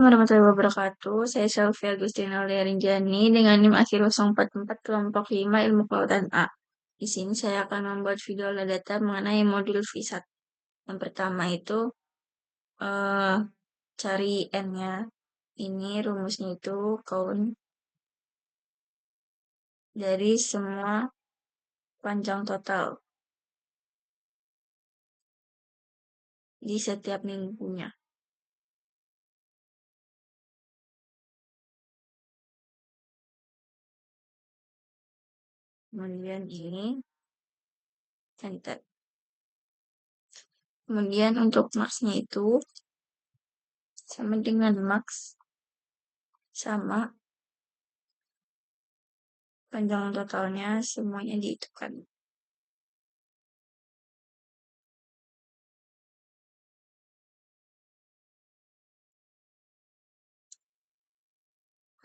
Warahmatullahi wabarakatuh. Saya Selvi Agustina Rinjani dengan NIM akhir 044 kelompok 5 Ilmu Kelautan A. Di sini saya akan membuat video data mengenai modul V1. Yang pertama itu eh, cari N-nya. Ini rumusnya itu count dari semua panjang total di setiap minggunya. Kemudian ini enter. Kemudian untuk max-nya itu sama dengan max sama panjang totalnya semuanya dihitungkan.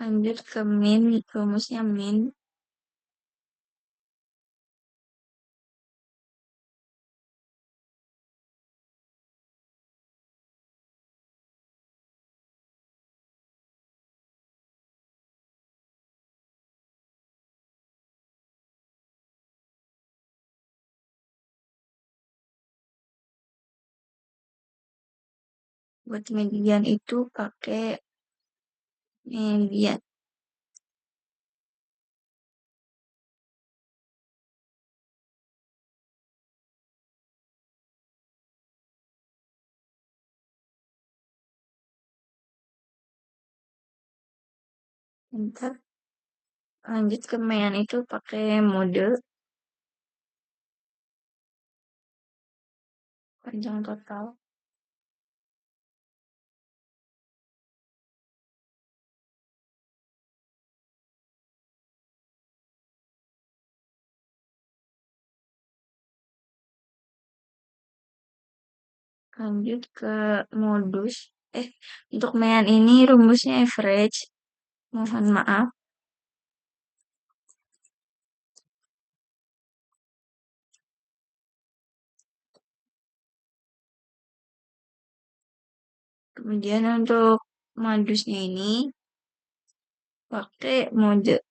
Lanjut ke min, rumusnya min. Buat median itu pakai median. Ntar lanjut ke median itu pakai mode panjang total. Lanjut ke modus. Untuk median ini rumusnya average. Mohon maaf. Kemudian untuk modusnya ini pakai mode.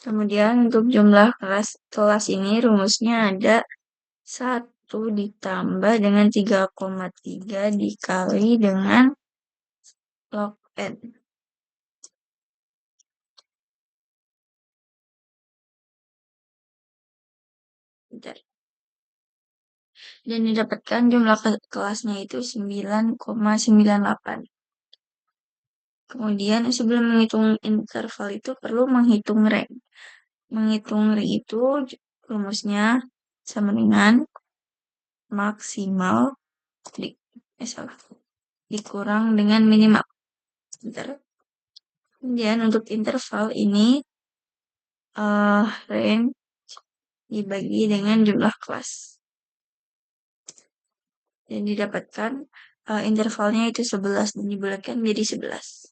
Kemudian untuk jumlah kelas ini rumusnya ada 1 ditambah dengan 3,3 dikali dengan log N. Bentar. Dan didapatkan jumlah kelasnya itu 9,98. Kemudian sebelum menghitung interval itu perlu menghitung rank. Menghitung rank itu rumusnya sama dengan maksimal dikurang dengan minimal. Bentar. Kemudian untuk interval ini rank dibagi dengan jumlah kelas. Dan didapatkan intervalnya itu 11 dan dibulatkan menjadi 11.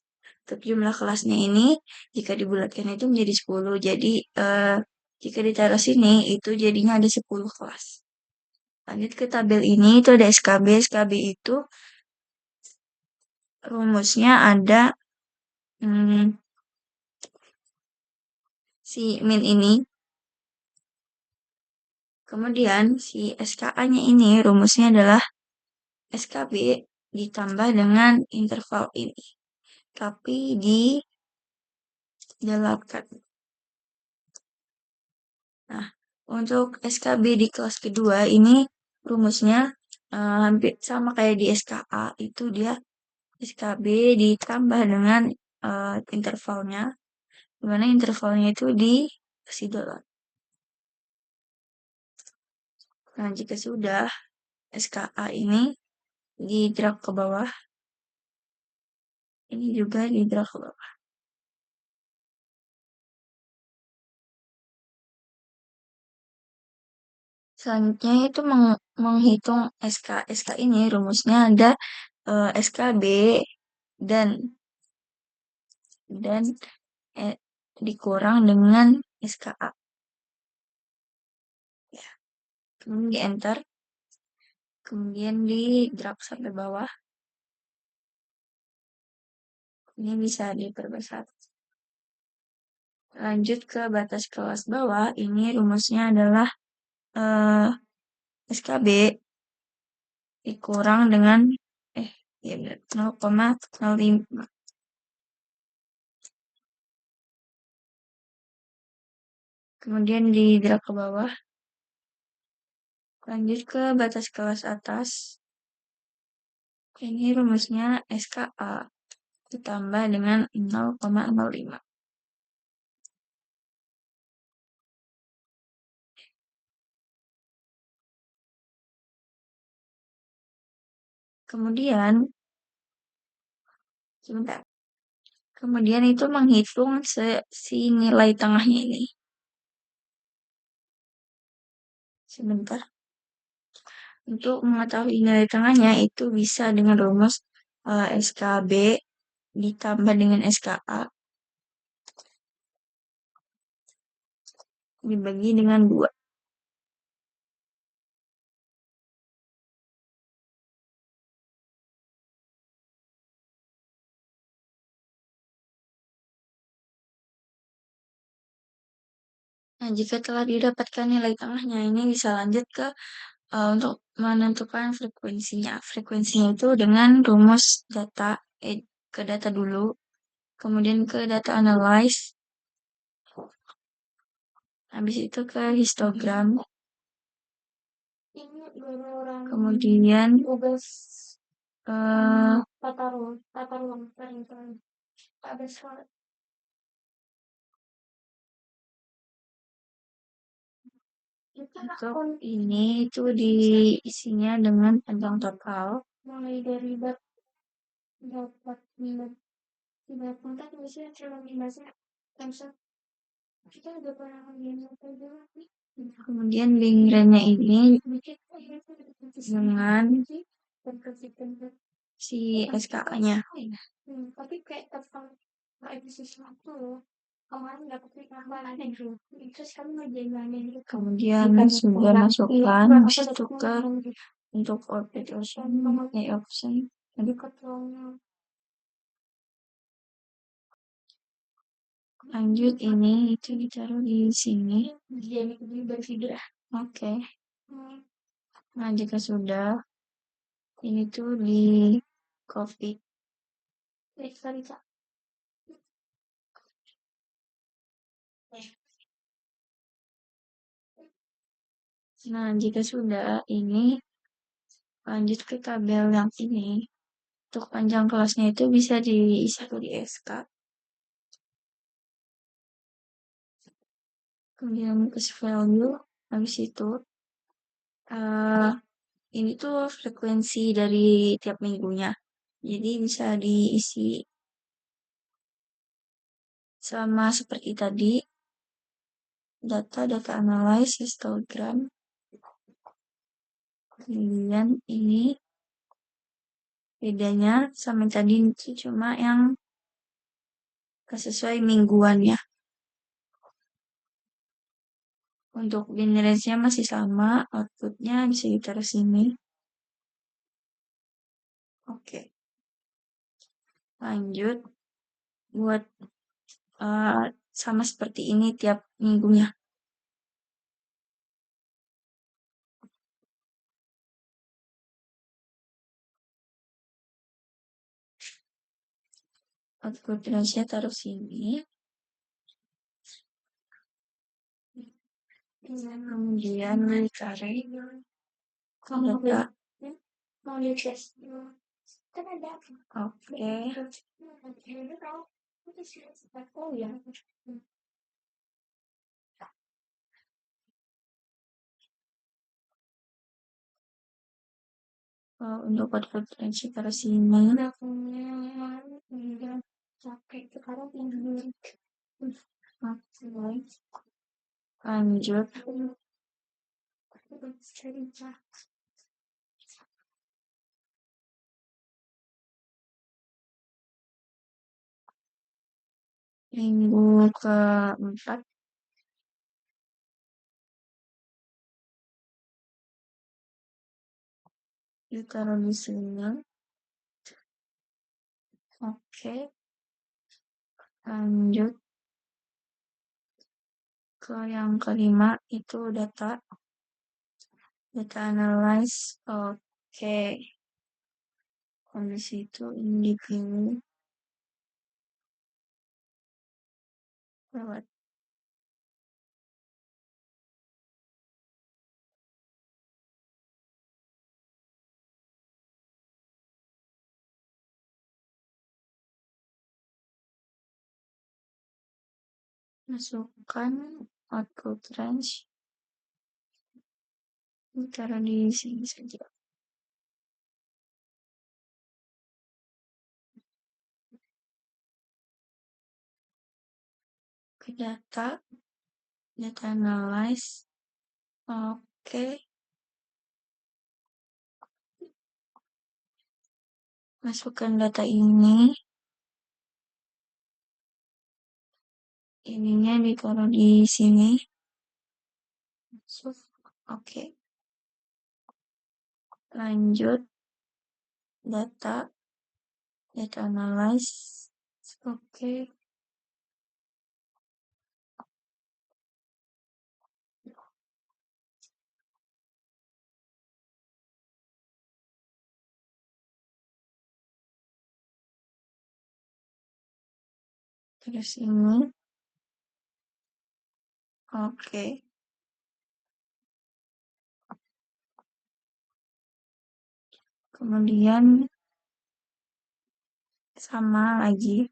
Untuk jumlah kelasnya ini jika dibulatkan itu menjadi 10. Jadi jika ditaruh sini itu jadinya ada 10 kelas. Lanjut ke tabel ini itu ada SKB. SKB itu rumusnya ada si min ini. Kemudian si SKA-nya ini rumusnya adalah SKB ditambah dengan interval ini. Tapi didalamkan. Nah, untuk SKB di kelas kedua ini rumusnya hampir sama kayak di SKA. Itu dia SKB ditambah dengan intervalnya. Dimana intervalnya itu dikasih dolar. Nah, jika sudah SKA ini di drag ke bawah. Ini juga di drag ke bawah. Selanjutnya itu menghitung SK. SK ini rumusnya ada SKB dan dan eh, dikurang dengan SKA. Ya. Kemudian di enter, kemudian di drag sampai bawah. Ini bisa diperbesar. Lanjut ke batas kelas bawah, ini rumusnya adalah SKB dikurang dengan ya 0,05. Kemudian di drag ke bawah. Lanjut ke batas kelas atas. Ini rumusnya SKA ditambah dengan 0,05. Kemudian, sebentar. Kemudian itu menghitung si nilai tengahnya ini. Sebentar. Untuk mengetahui nilai tengahnya itu bisa dengan rumus SKB ditambah dengan SKA dibagi dengan 2. Nah, jika telah didapatkan nilai tengahnya, ini bisa lanjut ke untuk menentukan frekuensinya. Frekuensinya itu dengan rumus data, ke data dulu, kemudian ke data analyze, habis itu ke histogram, kemudian untuk ini itu diisinya dengan panjang total mulai dari dapat tidak kontak misalnya cuma dimasnya kita udah pernah kemudian lingkarannya ini dengan si SKA-nya. Tapi kayak tentang sesuatu loh. Kemarin nggak kepikiran gitu. Terus kamu ngerjain gitu. Kemudian sudah masukkan itu ke untuk orbit option, option. Jadi ketuanya. Lanjut ini itu ditaruh di sini. Oke. Nah, jika sudah, ini tuh di copy. Nah, jika sudah, ini lanjut ke tabel yang ini. Untuk panjang kelasnya itu bisa diisi di SK. Kemudian kasih value, habis itu ini tuh frekuensi dari tiap minggunya. Jadi bisa diisi sama seperti tadi, data analyze, histogram. Kemudian ini bedanya sama tadi itu cuma yang sesuai mingguannya. Untuk bin range-nya masih sama, outputnya bisa ditaruh sini. Oke. Lanjut buat sama seperti ini tiap minggunya. Output range-nya taruh sini. Kemudian ditarik data. Oke. Untuk output range taruh sini. Lanjut Minggu keempat ditaruh di sini. Oke, lanjut ke yang kelima itu data analyze. Oke, kondisi itu individu lewat masukkan output range, ditaruh di sini saja. Ke data analyze. Oke, masukkan data ininya ditaruh di sini. Masuk. Oke, lanjut data analyze. Oke, terus ini. Oke, kemudian sama lagi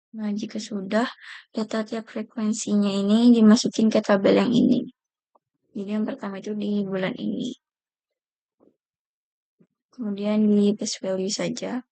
Nah, jika sudah, data tiap frekuensinya ini dimasukin ke tabel yang ini. Jadi yang pertama itu di bulan ini. Kemudian di paste value saja.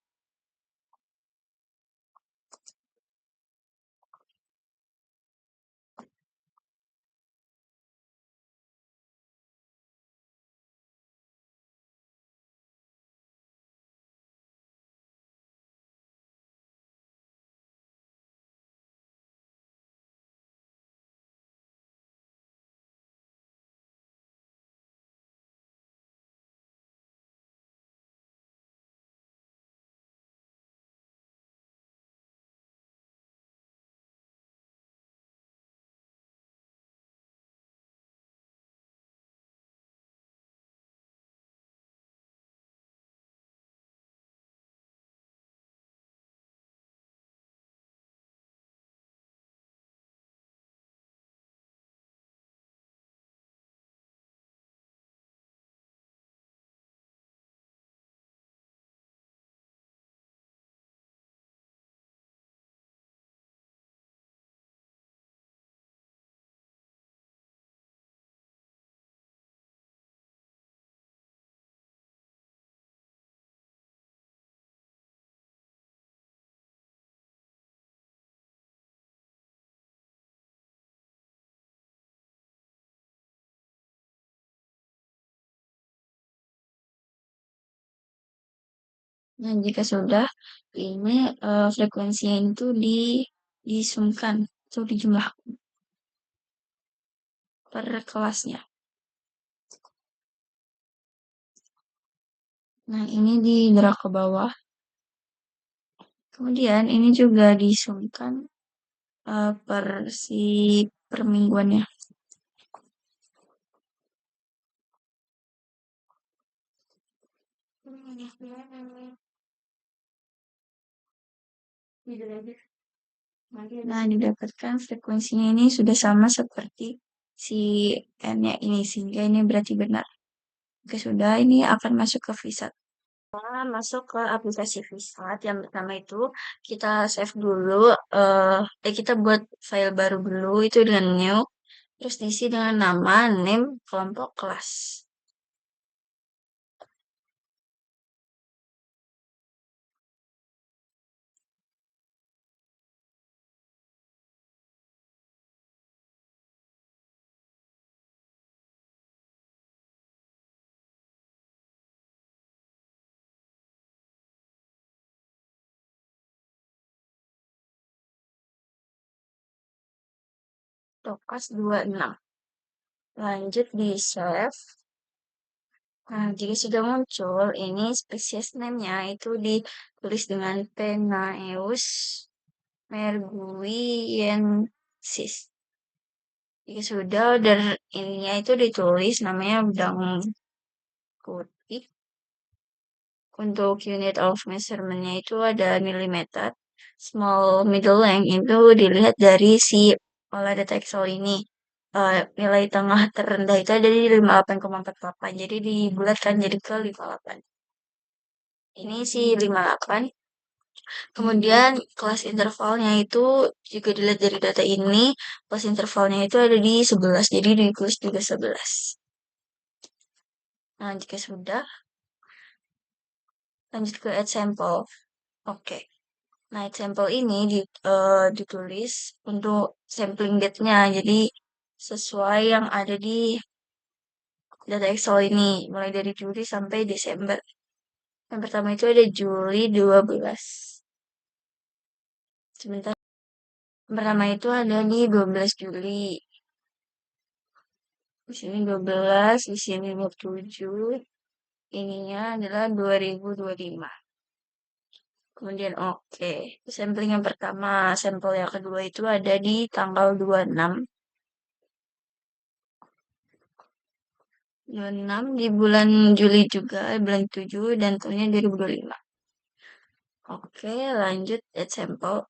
Nah, jika sudah, ini frekuensinya itu disumkan atau dijumlah per kelasnya. Nah, ini di drag ke bawah. Kemudian ini juga disumkan per si permingguannya. Nah, didapatkan frekuensinya ini sudah sama seperti si N-nya ini, sehingga ini berarti benar. Oke, sudah, ini akan masuk ke VSAT. Nah, masuk ke aplikasi VSAT. Yang pertama itu kita save dulu, kita buat file baru dulu, itu dengan new, terus diisi dengan nama, name, kelompok, kelas. Tokas 26. Lanjut di save. Nah, jika sudah muncul, ini spesies name-nya itu ditulis dengan Penaeus merguiensis. Jika sudah, dan ininya itu ditulis namanya udang putih. Untuk unit of measurement-nya itu ada milimeter. Small middle length itu dilihat dari si pola data Excel ini. Nilai tengah terendah itu ada di 58,48. Jadi dibulatkan jadi ke 58. Ini sih 58. Kemudian kelas intervalnya itu juga dilihat dari data ini, kelas intervalnya itu ada di 11, jadi ditulis juga 11. Nah, jika sudah, lanjut ke add sample. Oke. Nah, add sample ini ditulis untuk sampling date-nya, jadi sesuai yang ada di data Excel ini, mulai dari Juli sampai Desember. Yang pertama itu ada Juli 12. Sebentar. Yang pertama itu ada di 12 Juli. Di sini 12, di sini 27. Ininya adalah 2025. Kemudian oke. Sampling yang pertama, sampel yang kedua itu ada di tanggal 26. 26 di bulan Juli juga, bulan 7 dan tahunnya 2025. Oke, lanjut add sampel.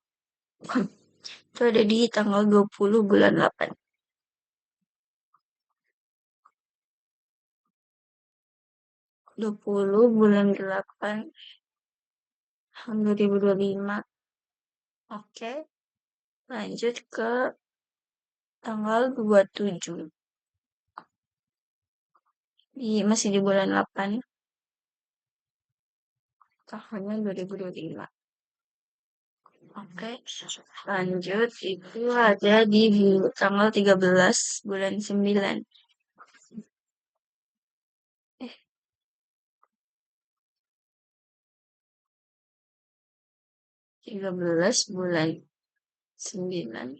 Itu ada di tanggal 20 bulan 8. 20 bulan 8 tahun 2025. Oke, lanjut ke tanggal 27. Masih di bulan 8 tahunnya 2025. Oke, lanjut itu ada di tanggal 13 bulan 9. 13 bulan 9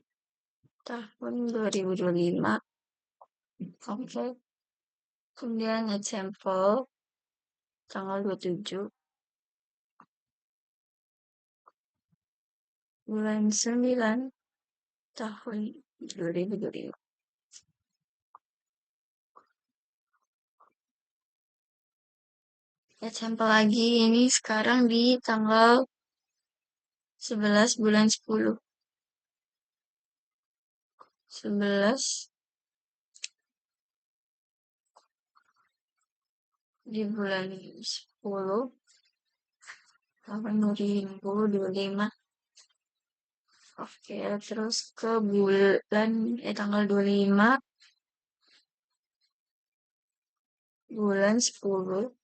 tahun 2025. Oke, kemudian example tanggal 27 bulan 9 tahun 2025. Example lagi ini sekarang di tanggal 11 bulan 10. 11 di bulan 10 tahun 2025. Oke, terus ke bulan tanggal 25 bulan 10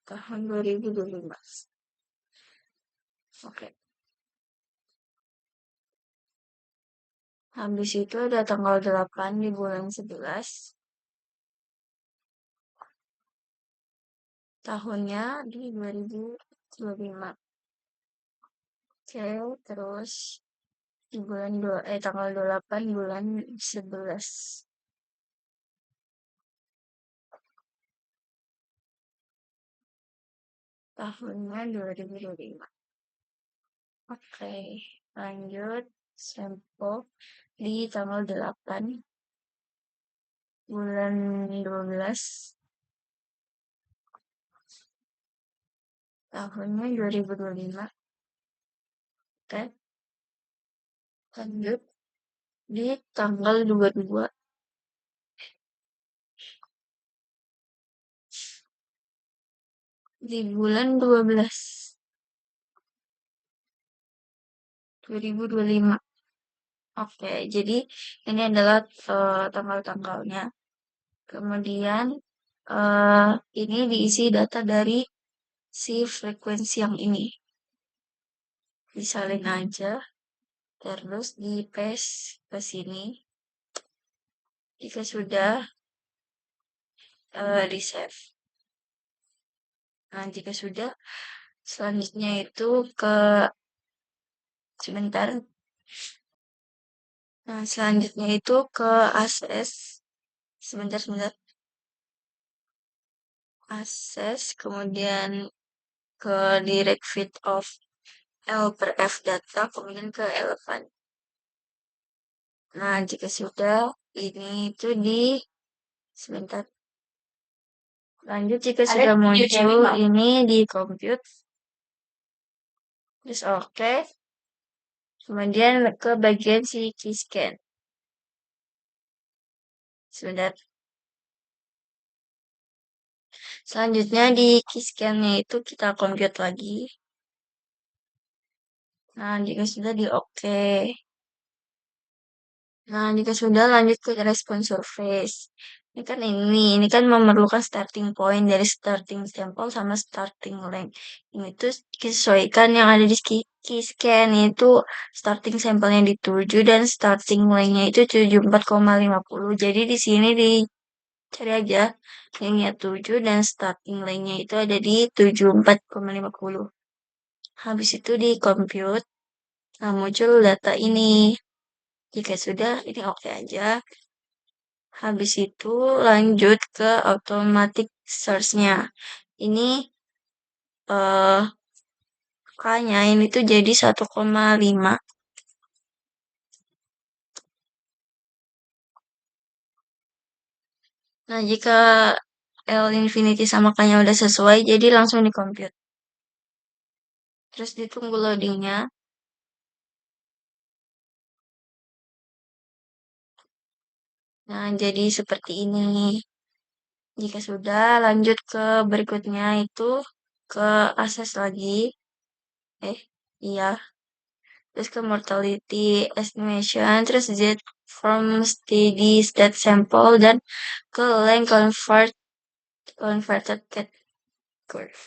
tahun 2025. Oke. Habis itu ada tanggal 8 di bulan 11. tahunnya di 2025. Oke, terus di tanggal 28 bulan 11. Tahunnya 2025. Oke, lanjut sampel di tanggal 8 bulan 12 tahunnya 2025. Oke, lanjut di tanggal 22 di bulan 12 2025. Oke, jadi ini adalah tanggal-tanggalnya. Kemudian eh, ini diisi data dari si frekuensi yang ini. Disalin aja, terus di paste ke sini. Jika sudah di save. Nah, jika sudah, selanjutnya itu ke sebentar. Nah, selanjutnya itu ke access. Sebentar, sebentar. Access, kemudian ke direct feed of L per F data, kemudian ke elephant. Nah, jika sudah, ini itu di sebentar. Lanjut jika sudah muncul ini di compute. Terus oke. Kemudian ke bagian si key scan. Sebentar. Selanjutnya di key scan-nya itu kita compute lagi. Nah, jika sudah di oke. Nah, jika sudah lanjut ke respon surface. Ini kan memerlukan starting point dari starting sample sama starting length. Ini tuh disesuaikan yang ada di key scan itu starting sampelnya di 7 dan starting length-nya itu 74,50. Jadi di sini dicari aja length-nya 7 dan starting length-nya itu ada di 74,50. Habis itu di compute. Nah, muncul data ini. Jika sudah, ini oke aja. Habis itu lanjut ke automatic search-nya. Ini eh K-nya ini tuh jadi 1,5. Nah, jika L infinity sama K-nya udah sesuai, jadi langsung di compute. Terus ditunggu loadingnya. Nah, jadi seperti ini. Jika sudah, lanjut ke berikutnya itu ke access lagi. Iya. Terus ke mortality estimation, terus Z from steady state sample, dan ke length converted cat curve.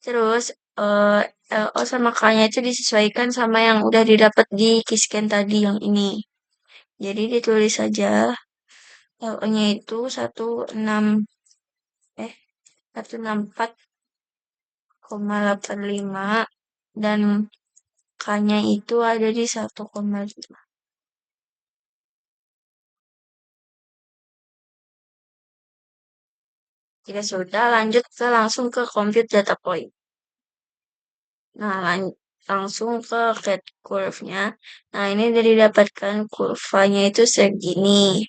Terus LO sama K-nya itu disesuaikan sama yang udah didapat di Kisken tadi yang ini. Jadi ditulis saja LO-nya itu 164,85 dan K-nya itu ada di 1,5. Jika sudah, lanjut langsung ke compute data point. Nah, langsung ke cat curve-nya. Nah, ini dari dapatkan kurvanya itu segini.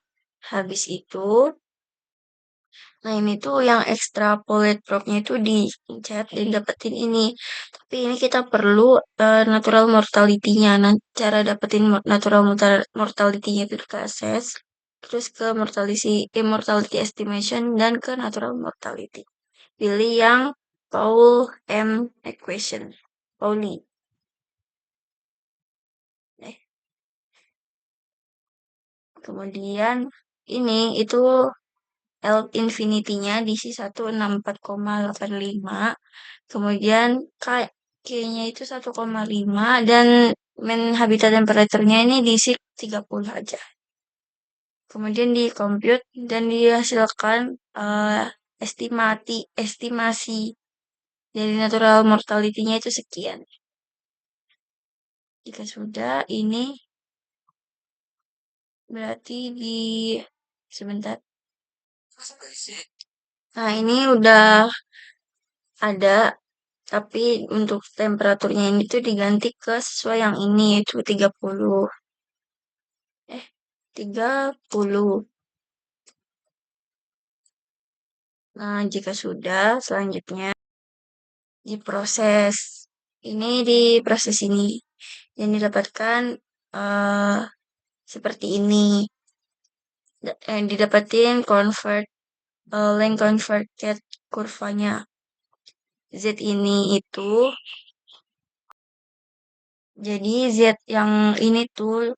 Habis itu, nah ini tuh yang extrapolate probe-nya itu dicat dan dapetin ini. Tapi ini kita perlu natural mortality-nya. Nah, cara dapetin natural mortality-nya itu ke assess, terus ke mortality estimation, dan ke natural mortality. Pilih yang Paul M equation. Pauli. Eh, Kemudian ini itu L infinity-nya diisi 164,85. Kemudian K-nya itu 1,5 dan main habitat temperature-nya ini diisi 30 aja. Kemudian di compute dan dihasilkan estimasi dari natural mortality-nya itu sekian. Jika sudah, ini berarti sebentar. Nah, ini udah ada, tapi untuk temperaturnya ini tuh diganti ke sesuai yang ini, yaitu 30. 30. Nah, jika sudah, selanjutnya diproses. Ini diproses ini. Yang didapatkan eh, seperti ini. Didapatin length converted kurvanya. Z ini itu, jadi Z yang ini tuh,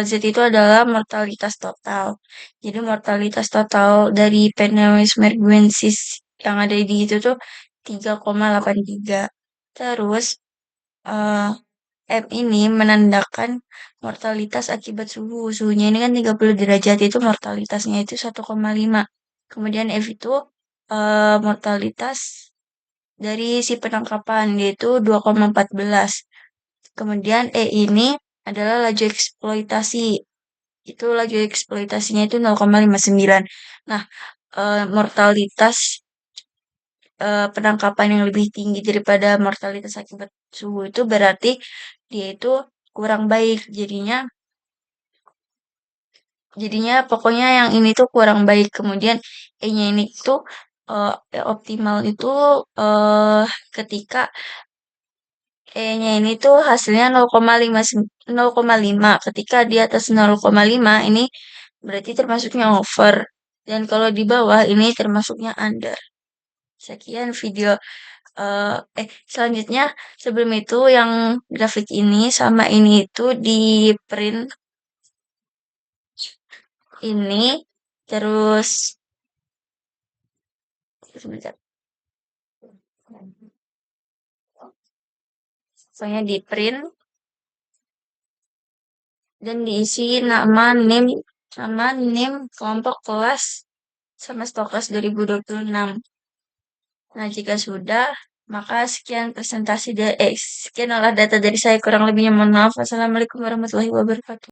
Z itu adalah mortalitas total. Jadi mortalitas total dari Peneus merguensis yang ada di itu tuh 3,83. Terus eh, M ini menandakan mortalitas akibat suhu. Suhunya ini kan 30 derajat, itu mortalitasnya itu 1,5. Kemudian F itu mortalitas dari si penangkapan, yaitu 2,14. Kemudian E ini adalah laju eksploitasi. Itu laju eksploitasinya itu 0,59. Nah, mortalitas penangkapan yang lebih tinggi daripada mortalitas akibat suhu itu berarti dia itu kurang baik. Jadinya pokoknya yang ini tuh kurang baik. Kemudian E-nya ini tuh optimal itu eh ketika E-nya ini tuh hasilnya 0,5. Ketika di atas 0,5 ini berarti termasuknya over. Dan kalau di bawah ini termasuknya under. Sekian video selanjutnya sebelum itu yang grafik ini sama ini itu di print ini terus sebentar. Pokoknya di print dan diisi nama NIM kelompok kelas sama Stokas 2026. Nah, jika sudah, maka sekian olah data dari saya. Kurang lebihnya mohon maaf. Wassalamualaikum warahmatullahi wabarakatuh.